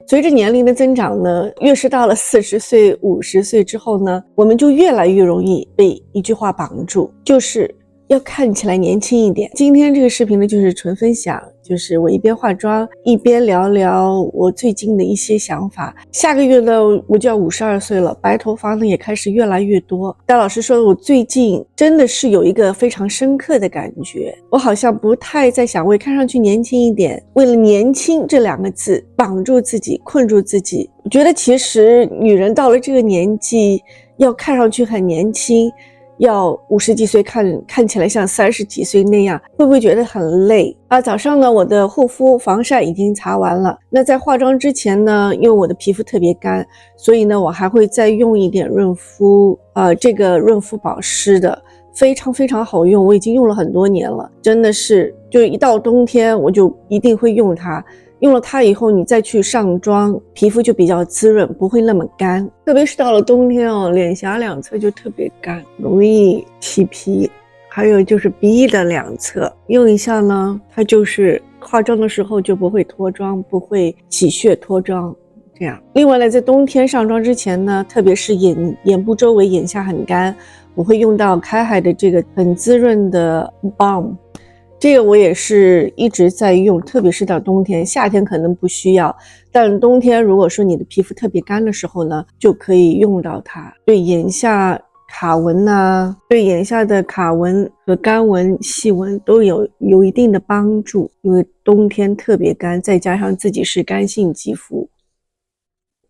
随着年龄的增长呢，越是到了40岁、50岁之后呢，我们就越来越容易被一句话绑住，就是要看起来年轻一点。今天这个视频呢，就是纯分享，就是我一边化妆一边聊聊我最近的一些想法。下个月呢，我就要52岁了，白头发呢也开始越来越多。戴老师说，我最近真的是有一个非常深刻的感觉，我好像不太在想为看上去年轻一点，为了年轻这2个字绑住自己、困住自己。我觉得其实女人到了这个年纪，要看上去很年轻，要50几岁看起来像30几岁那样，会不会觉得很累啊？早上呢，我的护肤防晒已经擦完了。那在化妆之前呢，因为我的皮肤特别干，所以呢，我还会再用一点润肤，这个润肤保湿的非常非常好用，我已经用了很多年了，真的是就一到冬天我就一定会用它。用了它以后，你再去上妆，皮肤就比较滋润，不会那么干。特别是到了冬天哦，脸颊两侧就特别干，容易起皮。还有就是鼻翼的两侧，用一下呢，它就是化妆的时候就不会脱妆，不会起屑脱妆。这样，另外呢，在冬天上妆之前呢，特别是眼部周围、眼下很干，我会用到开海的这个很滋润的 balm。这个我也是一直在用，特别是到冬天，夏天可能不需要，但冬天如果说你的皮肤特别干的时候呢，就可以用到它，对眼下卡纹啊，对眼下的卡纹和干纹、细纹都有一定的帮助，因为冬天特别干，再加上自己是干性肌肤。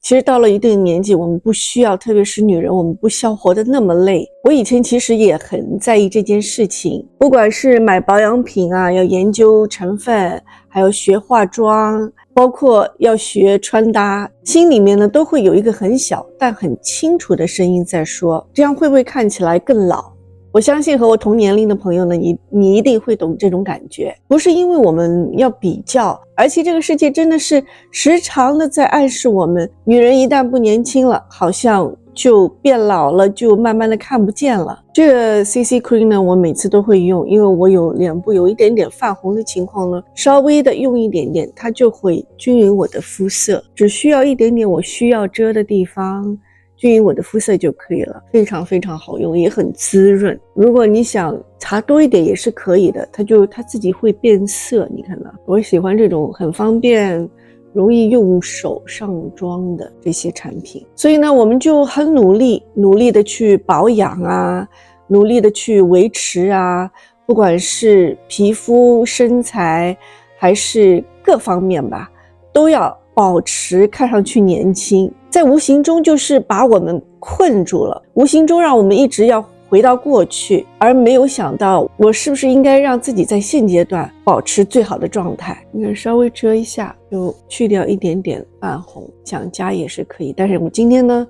其实到了一定年纪，我们不需要，特别是女人，我们不需要活得那么累。我以前其实也很在意这件事情，不管是买保养品啊，要研究成分，还有学化妆，包括要学穿搭，心里面呢都会有一个很小但很清楚的声音在说，这样会不会看起来更老？我相信和我同年龄的朋友呢，你一定会懂这种感觉。不是因为我们要比较，而且这个世界真的是时常的在暗示我们，女人一旦不年轻了，好像就变老了，就慢慢的看不见了。这个 CC Cream 呢，我每次都会用，因为我有脸部有一点点泛红的情况呢，稍微的用一点点，它就会均匀我的肤色，只需要一点点我需要遮的地方，均匀我的肤色就可以了，非常非常好用，也很滋润。如果你想擦多一点也是可以的，它自己会变色，你看到？我喜欢这种很方便、容易用手上妆的这些产品。所以呢，我们就很努力的去保养啊，努力的去维持啊，不管是皮肤、身材还是各方面吧，都要保持看上去年轻，在无形中就是把我们困住了，无形中让我们一直要回到过去，而没有想到我是不是应该让自己在现阶段保持最好的状态。你看，稍微遮一下，就去掉一点点泛红，想加也是可以。但是我今天呢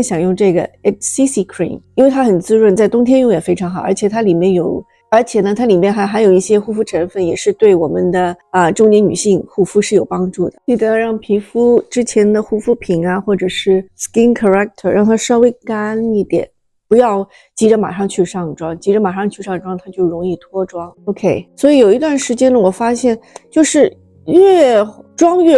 想用这个 CC Cream， 因为它很滋润，在冬天用也非常好，而且它里面它里面还有一些护肤成分，也是对我们的中年女性护肤是有帮助的。记得让皮肤之前的护肤品啊，或者是 skin corrector 让它稍微干一点，不要急着马上去上妆，它就容易脱妆。OK， 所以有一段时间呢，我发现就是越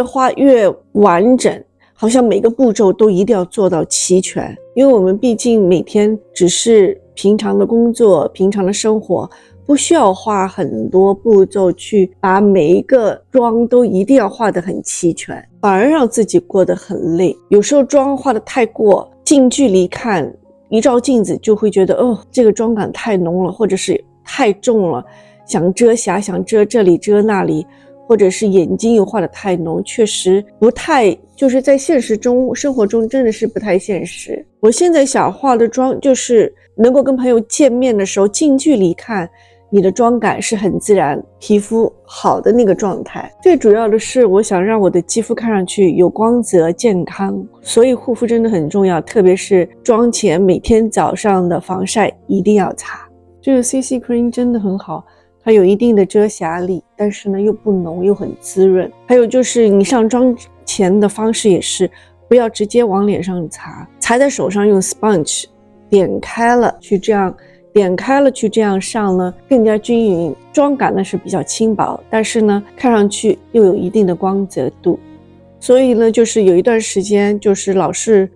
化越完整，好像每个步骤都一定要做到齐全，因为我们毕竟每天只是平常的工作、平常的生活，不需要花很多步骤去把每一个妆都一定要画得很齐全，反而让自己过得很累。有时候妆画得太过，近距离看，一照镜子就会觉得这个妆感太浓了，或者是太重了，想遮瑕，想遮这里遮那里，或者是眼睛又画得太浓，确实不太，就是在现实中生活中真的是不太现实。我现在想化的妆就是能够跟朋友见面的时候近距离看，你的妆感是很自然，皮肤好的那个状态。最主要的是我想让我的肌肤看上去有光泽健康，所以护肤真的很重要，特别是妆前每天早上的防晒一定要擦。这个 CC Cream 真的很好，它有一定的遮瑕力，但是呢又不浓又很滋润。还有就是你上妆前的方式也是不要直接往脸上擦，擦在手上用 sponge 点开了去这样上呢，更加均匀，妆感呢是比较轻薄，但是呢看上去又有一定的光泽度。所以呢，就是有一段时间就是老是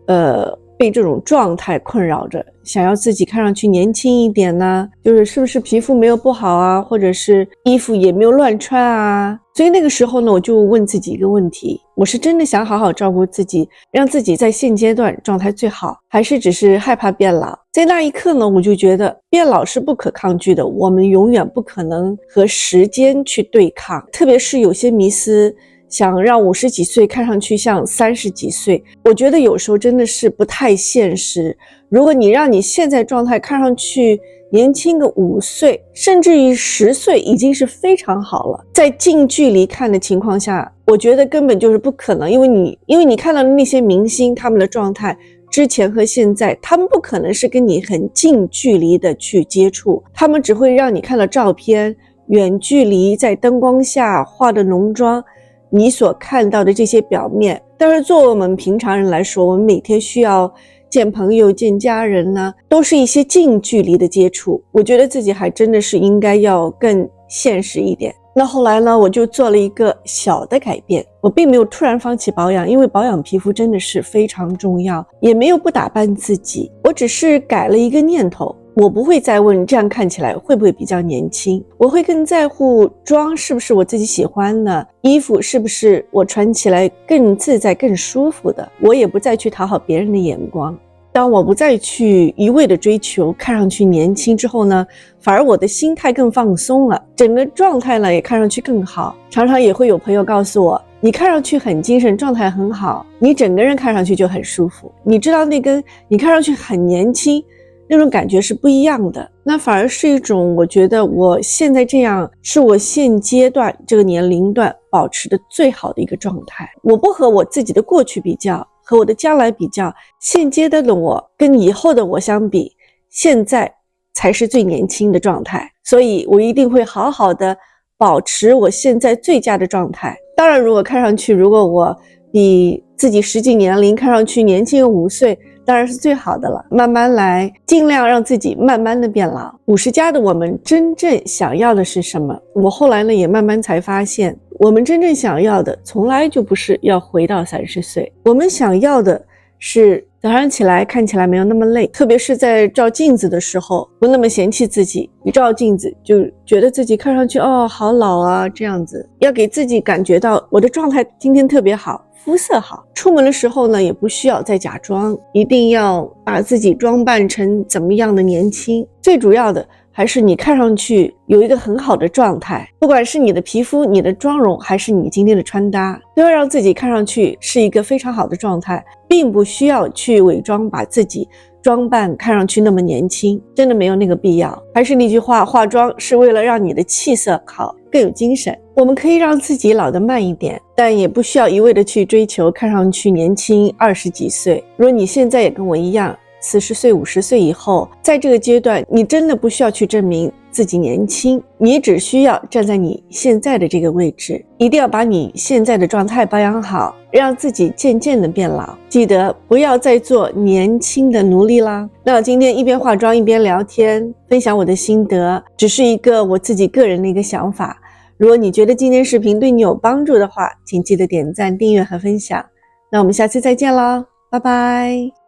被这种状态困扰着，想要自己看上去年轻一点呢，就是是不是皮肤没有不好啊，或者是衣服也没有乱穿啊。所以那个时候呢，我就问自己一个问题，我是真的想好好照顾自己，让自己在现阶段状态最好，还是只是害怕变老？在那一刻呢，我就觉得变老是不可抗拒的，我们永远不可能和时间去对抗，特别是有些迷思想让50几岁看上去像30几岁，我觉得有时候真的是不太现实。如果你让你现在状态看上去年轻个5岁，甚至于10岁，已经是非常好了。在近距离看的情况下，我觉得根本就是不可能，因为你看到的那些明星，他们的状态之前和现在，他们不可能是跟你很近距离的去接触，他们只会让你看到照片，远距离在灯光下化的浓妆，你所看到的这些表面。但是作为我们平常人来说，我们每天需要见朋友见家人呢，都是一些近距离的接触，我觉得自己还真的是应该要更现实一点。那后来呢，我就做了一个小的改变，我并没有突然放弃保养，因为保养皮肤真的是非常重要，也没有不打扮自己，我只是改了一个念头，我不会再问这样看起来会不会比较年轻，我会更在乎妆是不是我自己喜欢的，衣服是不是我穿起来更自在更舒服的，我也不再去讨好别人的眼光。当我不再去一味的追求看上去年轻之后呢，反而我的心态更放松了，整个状态呢也看上去更好。常常也会有朋友告诉我，你看上去很精神，状态很好，你整个人看上去就很舒服。你知道那跟你看上去很年轻那种感觉是不一样的，那反而是一种我觉得我现在这样是我现阶段这个年龄段保持的最好的一个状态。我不和我自己的过去比较，和我的将来比较，现阶段的我跟以后的我相比，现在才是最年轻的状态，所以我一定会好好的保持我现在最佳的状态。当然如果看上去，如果我比自己实际年龄看上去年轻5岁，当然是最好的了，慢慢来，尽量让自己慢慢的变老。50+的我们真正想要的是什么？我后来呢也慢慢才发现，我们真正想要的从来就不是要回到30岁，我们想要的是早上起来看起来没有那么累，特别是在照镜子的时候不那么嫌弃自己，一照镜子就觉得自己看上去好老啊，这样子要给自己感觉到我的状态今天特别好，肤色好，出门的时候呢也不需要再假装，一定要把自己装扮成怎么样的年轻，最主要的还是你看上去有一个很好的状态，不管是你的皮肤、你的妆容，还是你今天的穿搭，都要让自己看上去是一个非常好的状态，并不需要去伪装，把自己装扮看上去那么年轻，真的没有那个必要。还是那句话，化妆是为了让你的气色好，更有精神。我们可以让自己老得慢一点，但也不需要一味的去追求看上去年轻20几岁。如果你现在也跟我一样40岁、50岁以后，在这个阶段，你真的不需要去证明自己年轻，你只需要站在你现在的这个位置，一定要把你现在的状态保养好，让自己渐渐的变老。记得不要再做年轻的奴隶啦。那我今天一边化妆一边聊天，分享我的心得，只是一个我自己个人的一个想法。如果你觉得今天视频对你有帮助的话，请记得点赞、订阅和分享。那我们下次再见咯，拜拜。